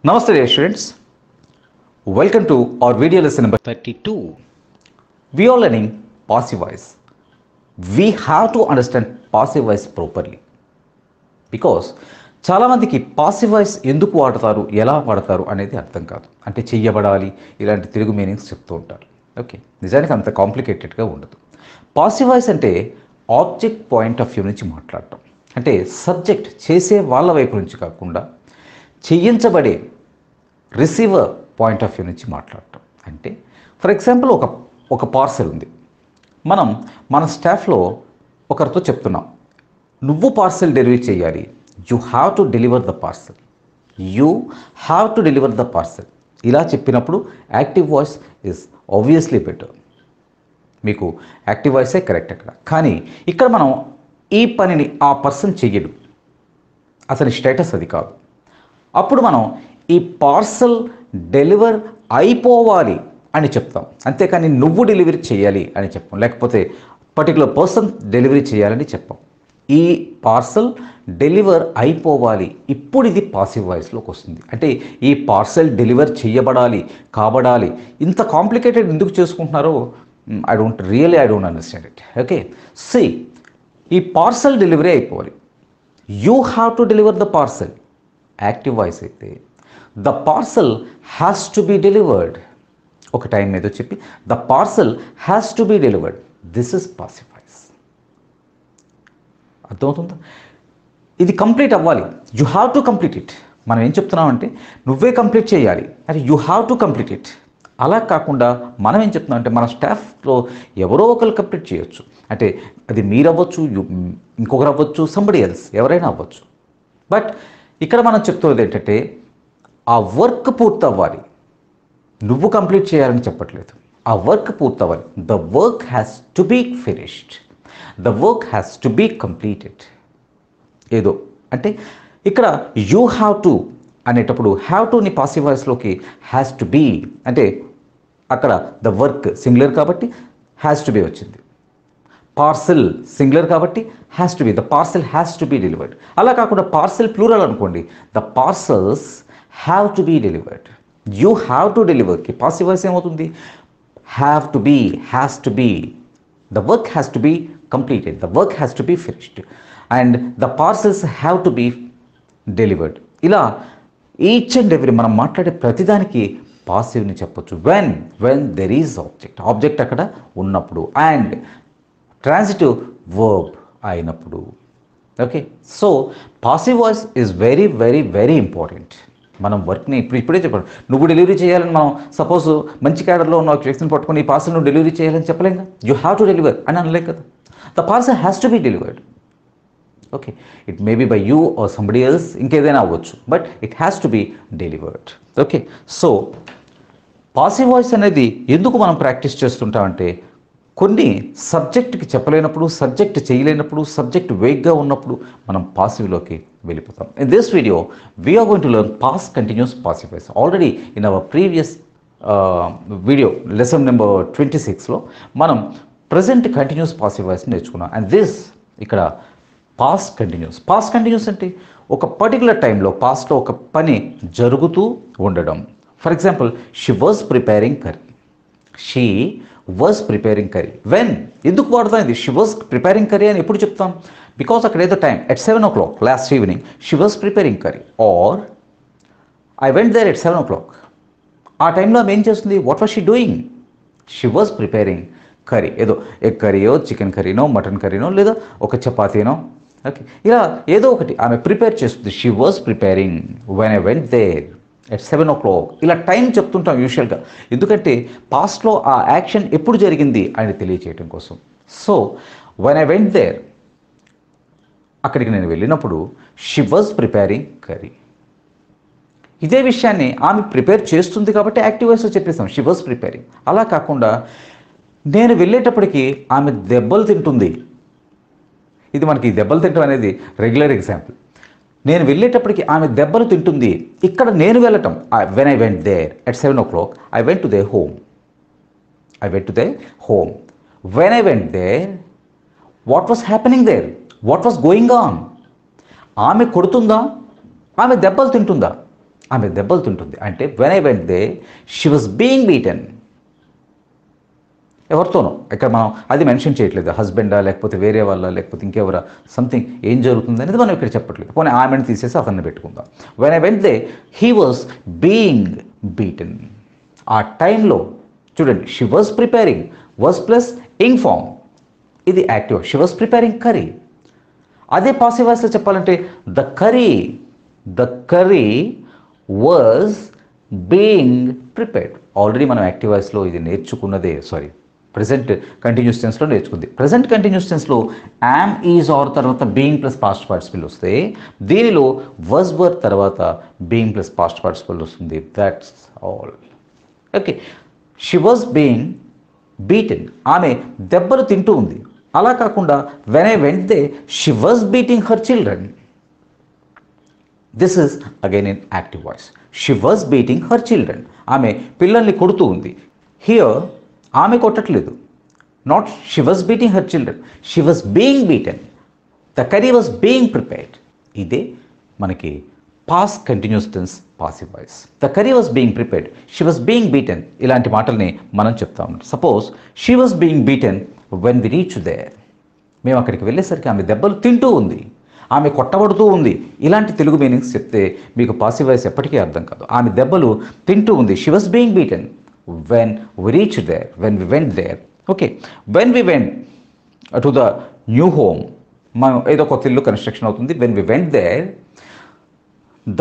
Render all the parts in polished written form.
Namaste dear students, welcome to our video lesson number 32. We are learning passive voice. We have to understand passive voice properly because చాలామందికి passive voice ఎందుకు వాడతారు, ఎలా వాడతారు అనేది అర్థం కాదు. అంటే చెయ్యబడాలి ఇలాంటి తెలుగు మీనింగ్స్ చెప్తూ ఉంటారు. ఓకే, నిజానికి అంత కాంప్లికేటెడ్గా ఉండదు. పాసివ్ వాయిస్ అంటే ఆబ్జెక్ట్ పాయింట్ ఆఫ్ వ్యూ నుంచి మాట్లాడటం, అంటే సబ్జెక్ట్ చేసే వాళ్ళ వైపు నుంచి కాకుండా చేయించబడే రిసీవర్ పాయింట్ ఆఫ్ వ్యూ నుంచి మాట్లాడటం. అంటే ఫర్ ఎగ్జాంపుల్ ఒక పార్సెల్ ఉంది, మనం మన స్టాఫ్లో ఒకరితో చెప్తున్నాం, నువ్వు పార్సెల్ డెలివరీ చేయాలి, you have to deliver the parcel, you have to deliver the parcel. ఇలా చెప్పినప్పుడు active voice is obviously better. మీకు యాక్టివ్ వాయిసే కరెక్ట్ అక్కడ. కానీ ఇక్కడ మనం ఈ పనిని ఆ పర్సన్ చెయ్యడు, అతని స్టేటస్ అది కాదు. అప్పుడు మనం ఈ పార్సల్ డెలివర్ అయిపోవాలి అని చెప్తాం, అంతేకాని నువ్వు డెలివరీ చేయాలి అని చెప్పాం, లేకపోతే పర్టికులర్ పర్సన్ డెలివరీ చేయాలని చెప్పాం. ఈ పార్సల్ డెలివర్ అయిపోవాలి, ఇప్పుడు ఇది పాసివ్ వాయిస్లోకి వస్తుంది. అంటే ఈ పార్సల్ డెలివర్ చేయబడాలి, కాబడాలి. ఇంత కాంప్లికేటెడ్ ఎందుకు చేసుకుంటున్నారో I don't understand it. Okay, see, ఈ పార్సల్ డెలివరీ అయిపోవాలి, you have to deliver the parcel. Active voice అయితే the parcel has to be delivered. ఒక టైం ఏదో చెప్పి the parcel has to be delivered. This is passive voice. అర్థమవుతుందా? ఇది complete అవ్వాలి, you have to complete it. మనం ఏం చెప్తున్నామంటే నువ్వే కంప్లీట్ చేయాలి, అంటే you have to complete it. అలా కాకుండా మనం ఏం చెప్తున్నాం అంటే మన స్టాఫ్లో ఎవరో ఒకరు కంప్లీట్ చేయొచ్చు, అంటే అది మీరు అవ్వచ్చు, ఇంకొకరు అవ్వచ్చు, సంబడి ఎల్స్, ఎవరైనా అవ్వచ్చు. బట్ ఇక్కడ మనం చెప్తున్నది ఏంటంటే ఆ వర్క్ పూర్తవ్వాలి, నువ్వు కంప్లీట్ చేయాలని చెప్పట్లేదు. ఆ వర్క్ పూర్తవ్వాలి. The work has to be finished, the work has to be completed. ఏదో అంటే ఇక్కడ యూ హ్యావ్ టు అనేటప్పుడు హ్యావ్ టుని పాసివ్ వాయిస్లోకి హ్యాస్ టు బీ అంటే అక్కడ ద వర్క్ సింగులర్ కాబట్టి హ్యాస్ టు బీ వచ్చింది. పార్సెల్ సింగులర్ కాబట్టి has to be, the parcel has to be delivered. అలా కాకుండా పార్సెల్ ప్లూరల్ అనుకోండి, the parcels have to be delivered. You have to డెలివర్కి passive voice ఏమవుతుంది? Have to be, has to be. The work has to be completed, the work has to be finished, and the parcels have to be delivered. ఇలా each and every మనం మాట్లాడే ప్రతిదానికి పాసివ్ని చెప్పొచ్చు. When there is object అక్కడ ఉన్నప్పుడు, and transitive verb అయినప్పుడు. Okay, so passive voice is very very very important. మనం వర్క్ని ఇప్పుడే చెప్పాను, నువ్వు డెలివరీ చేయాలని మనం సపోజ్ మంచి క్యాడర్లో ఉన్న ఒక వ్యక్తిని పట్టుకొని ఈ పార్సల్ నువ్వు డెలివరీ చేయాలని చెప్పలేం కదా, యూ హ్యావ్ టు డెలివర్ అని అనలేం కదా. The parcel has to be delivered. Okay, it may be by you or somebody else, ఇంకేదైనా అవ్వచ్చు, but it has to be delivered. Okay, so passive voice అనేది ఎందుకు మనం ప్రాక్టీస్ చేస్తుంటామంటే కొన్ని సబ్జెక్ట్కి చెప్పలేనప్పుడు, సబ్జెక్ట్ చేయలేనప్పుడు, సబ్జెక్ట్ వేగ్గా ఉన్నప్పుడు మనం పాసివ్లోకి వెళ్ళిపోతాం. In this video we're going to learn past continuous passive voice. Already in our previous video lesson number 26లో మనం ప్రజెంట్ కంటిన్యూస్ పాసివ్ వాయిస్ నేర్చుకున్నాం. అండ్ దిస్ ఇక్కడ పాస్ట్ కంటిన్యూస్ అంటే ఒక పర్టికులర్ టైంలో పాస్ట్లో ఒక పని జరుగుతూ ఉండడం. For example, she was preparing curry. She was preparing curry. When ఎందుకు వాడతాం ఇది? షీ వాజ్ ప్రిపేరింగ్ కర్రీ అని ఎప్పుడు చెప్తాం? బికాస్ అక్కడ ఏదో time at 7 o'clock last evening she was preparing curry, or I went there at 7 o'clock. ఆ టైంలో ఆమె ఏం చేస్తుంది? What was she doing? She was preparing curry. ఏదో ఎగ్ కర్రీయో, చికెన్ కర్రీనో, మటన్ కర్రీనో, లేదా ఒక చపాతీనో, ఓకే, ఇలా ఏదో ఒకటి ఆమె ప్రిపేర్ చేస్తుంది. She was preparing when I went there at 7 o'clock. ఇలా టైం చెప్తుంటాం యూజువల్గా, ఎందుకంటే పాస్ట్లో ఆ యాక్షన్ ఎప్పుడు జరిగింది అని తెలియచేయటం కోసం. So when I went there, అక్కడికి నేను వెళ్ళినప్పుడు షీ వాజ్ ప్రిపేరింగ్ కర్రీ. ఇదే విషయాన్ని ఆమె ప్రిపేర్ చేస్తుంది కాబట్టి యాక్టివ్ వాయిస్లో చెప్పేస్తాం, షీ వాజ్ ప్రిపేరింగ్. అలా కాకుండా నేను వెళ్ళేటప్పటికి ఆమె దెబ్బలు తింటుంది. ఇది మనకి దెబ్బలు తింటం అనేది రెగ్యులర్ ఎగ్జాంపుల్. నేను వెళ్ళేటప్పటికి ఆమె దెబ్బలు తింటుంది. ఇక్కడ నేను వెళ్ళటం, when I went there at 7 o'clock, I went to there home. When I went there, what was happening there? What was going on? ఆమె కొడుతుందా, ఆమె దెబ్బలు తింటుందా? ఆమె దెబ్బలు తింటుంది. అంటే when I went there she was being beaten. ఎవరితోనో ఇక్కడ మనం అది మెన్షన్ చేయట్లేదు, హస్బెండా లేకపోతే వేరే వాళ్ళ లేకపోతే ఇంకెవరా సంథింగ్ ఏం జరుగుతుంది అనేది మనం ఇక్కడ చెప్పట్లేదు. పోనీ ఆమెను తీసేసి అతన్ని పెట్టుకుందాం. When I went there he was being beaten. ఆ టైంలో చూడండి, she was preparing, was plus ing form, ఇది active. She was preparing curry. అదే పాసివ్ వాయిస్లో చెప్పాలంటే the curry was being prepared. Already మనం యాక్టివ్ వాయిస్లో ఇది నేర్చుకున్నదే, ప్రెజెంట్ కంటిన్యూస్ టెన్స్లో నేర్చుకుంది. ప్రెజెంట్ కంటిన్యూస్ టెన్స్లో యామ్, ఈజ్, ఆర్ తర్వాత బీయింగ్ ప్లస్ పాస్ట్ పార్టిసిపల్ వస్తే, దీనిలో వాజ్ వర్డ్ తర్వాత బీయింగ్ ప్లస్ పాస్ట్ పార్టిసిపల్ వస్తుంది. That's all. Okay, she was being beaten. ఆమె దెబ్బలు తింటూ ఉంది. అలా కాకుండా when I went there she was beating her children. This is again in active voice. She was beating her children. ఆమె పిల్లల్ని కొడుతూ ఉంది. హియర్ ఆమె కొట్టట్లేదు. Not she was beating her children, she was being beaten. The curry was being prepared. ఇదే మనకి past continuous tense passive voice. The curry was being prepared, she was being beaten. ఇలాంటి మాటల్ని మనం చెప్తా ఉన్నాం. Suppose she was being beaten when we reach there. మేము అక్కడికి వెళ్ళేసరికి ఆమె దెబ్బలు తింటూ ఉంది, ఆమె కొట్టబడుతూ ఉంది. ఇలాంటి తెలుగు మీనింగ్స్ చెప్తే మీకు పాసివ్ వాయిస్ ఎప్పటికీ అర్థం కాదు. ఆమె దెబ్బలు తింటూ ఉంది. She was being beaten when we reached there, when we went there. Okay, when we went to the new home, మనం ఏదో కొత్త ఇల్లు కన్స్ట్రక్షన్ అవుతుంది. when we went there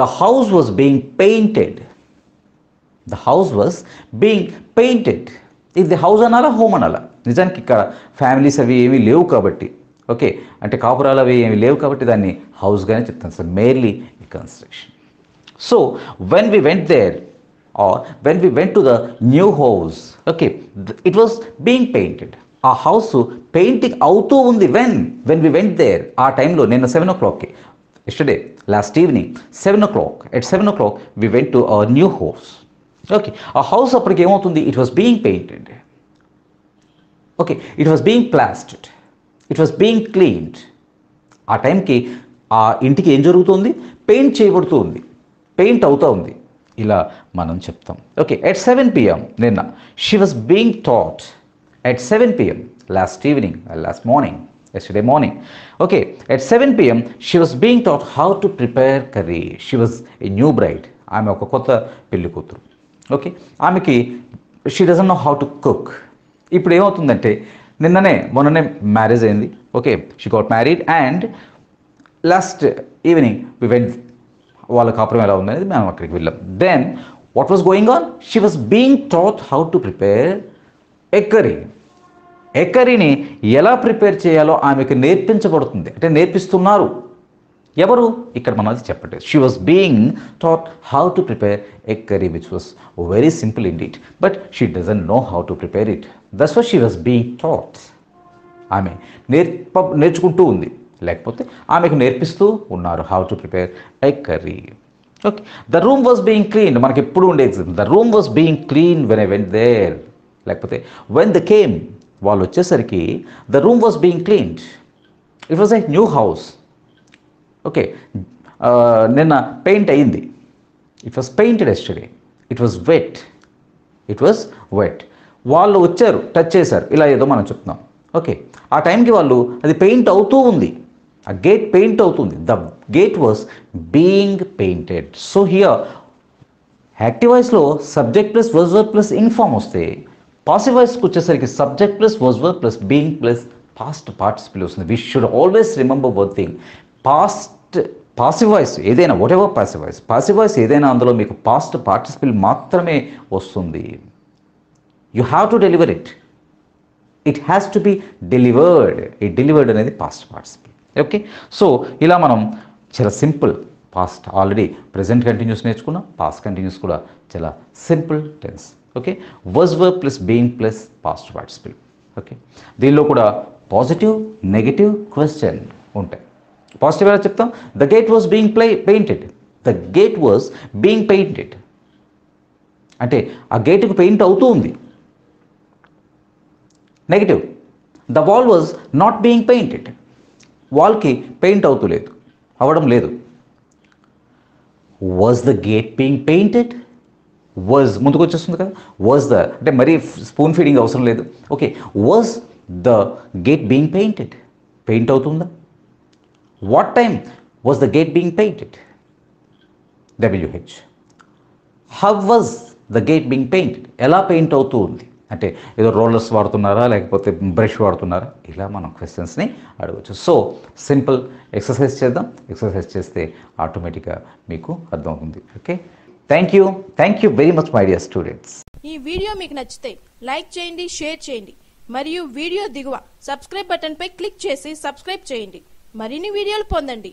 the house was being painted. the house was being painted. ఇది house అనాలా home అనాలా? నిజానికి ఇక్కడ ఫ్యామిలీస్ అవి ఏమీ లేవు కాబట్టి, ఓకే, అంటే కాపురాలు అవి ఏమీ లేవు కాబట్టి దాన్ని హౌస్గానే చెప్తాను sir, merely construction. So when we went there or when we went to the new house, okay, it was being painted. ఆ హౌస్ పెయింటింగ్ అవుతూ ఉంది. when we went there, ఆ టైంలో నిన్న 7 o'clock, yesterday, last evening 7 o'clock, at 7 o'clock we went to our new house. Okay, ఆ house అప్పటికి ఏమవుతుంది? it was being painted. Okay, it was being plastered, it was being cleaned. ఆ టైంకి ఆ ఇంటికి ఏం జరుగుతుంది? పెయింట్ చేయబడుతూ ఉంది, పెయింట్ అవుతూ ఉంది. ఇలా మనం చెప్తాం. ఓకే, at 7 PM నిన్న she was being taught. at 7 PM last evening, last morning, yesterday morning. Okay, at 7 PM she was being taught how to prepare curry. She was a new bride. ఆమె ఒక కొత్త పెళ్లి కూతురు. Okay, ఆమెకి she doesn't know how to cook. ఇప్పుడు ఏమవుతుందంటే మొన్ననే marriage అయింది. Okay, she got married and last evening we went. వాళ్ళ కాపురం ఎలా ఉందనేది మేము అక్కడికి వెళ్ళాం. Then what was going on? She was being taught how to prepare egg curry. Egg కర్రీని ఎలా ప్రిపేర్ చేయాలో ఆమెకు నేర్పించబడుతుంది, అంటే నేర్పిస్తున్నారు. ఎవరు? ఇక్కడ మనం అది చెప్పట్లేదు. She was being taught how to prepare egg curry which was very simple in it, but she doesn't know how to prepare it. That's why she was being taught. ఆమె నేర్చుకుంటూ ఉంది, లేకపోతే ఆమెకు నేర్పిస్తూ ఉన్నారు how to prepare egg curry. Okay, the room was being clean. మనకి ఎప్పుడు ఉండే example, the room was being clean when I went there. లేకపోతే వెన్ ద కేమ్, వాళ్ళు వచ్చేసరికి the room was being cleaned. It was a new house. Okay, నిన్న paint అయింది. It was painted yesterday. It was wet. వాళ్ళు వచ్చారు, touch చేశారు, ఇలా ఏదో మనం చెప్తున్నాం. ఓకే, ఆ టైంకి వాళ్ళు అది పెయింట్ అవుతూ ఉంది, ఆ గేట్ పెయింట్ అవుతుంది. The gate was being painted. So here active వాయిస్లో subject plus was verb plus ing form వస్తే, పాసివ్ వాయిస్కి వచ్చేసరికి subject plus was verb plus being plus past participle వస్తుంది. We should always remember one thing, passive voice ఏదైనా, whatever passive voice ఏదైనా అందులో మీకు past participle మాత్రమే వస్తుంది. You have to deliver it. It has to be delivered. ఈ delivered అనేది past participle. Okay, so ఇలా మనం చాలా simple past already present continuous నేర్చుకున్నాం. పాస్ట్ కంటిన్యూస్ కూడా చాలా simple tense. Okay, was verb plus being plus past participle. Okay, దీనిలో కూడా పాజిటివ్, నెగటివ్, క్వశ్చన్ ఉంటాయి. పాజిటివ్ ఎలా చెప్తాం? The gate was being painted. The gate was being painted అంటే ఆ గేటుకు పెయింట్ అవుతూ ఉంది. Negative, the wall was not being painted. వాల్కి పెయింట్ అవ్వడం లేదు. Was the gate being painted? Was ముందుకు వచ్చేస్తుంది కదా. వాజ్ ద అంటే మరీ స్పూన్ ఫీడింగ్ అవసరం లేదు. Okay, was the gate being painted? Paint అవుతుందా? What time was the gate being painted? WH. How was the gate being painted? ఎలా paint అవుతూ ఉంది అంటే ఏదో రోలర్స్ వాడుతున్నారా లేకపోతే బ్రష్ వాడుతున్నారా, ఇలా మనం క్వశ్చన్స్ని అడగవచ్చు. సో సింపుల్ ఎక్సర్సైజ్ చేద్దాం. ఎక్సర్సైజ్ చేస్తే ఆటోమేటిక్గా మీకు అర్థమవుతుంది. Okay, thank you very much my dear students. ఈ వీడియో మీకు నచ్చితే లైక్ చేయండి, షేర్ చేయండి మరియు వీడియో దిగువ సబ్స్క్రైబ్ బటన్ పై క్లిక్ చేసి సబ్స్క్రైబ్ చేయండి. మరిన్ని వీడియోలు పొందండి.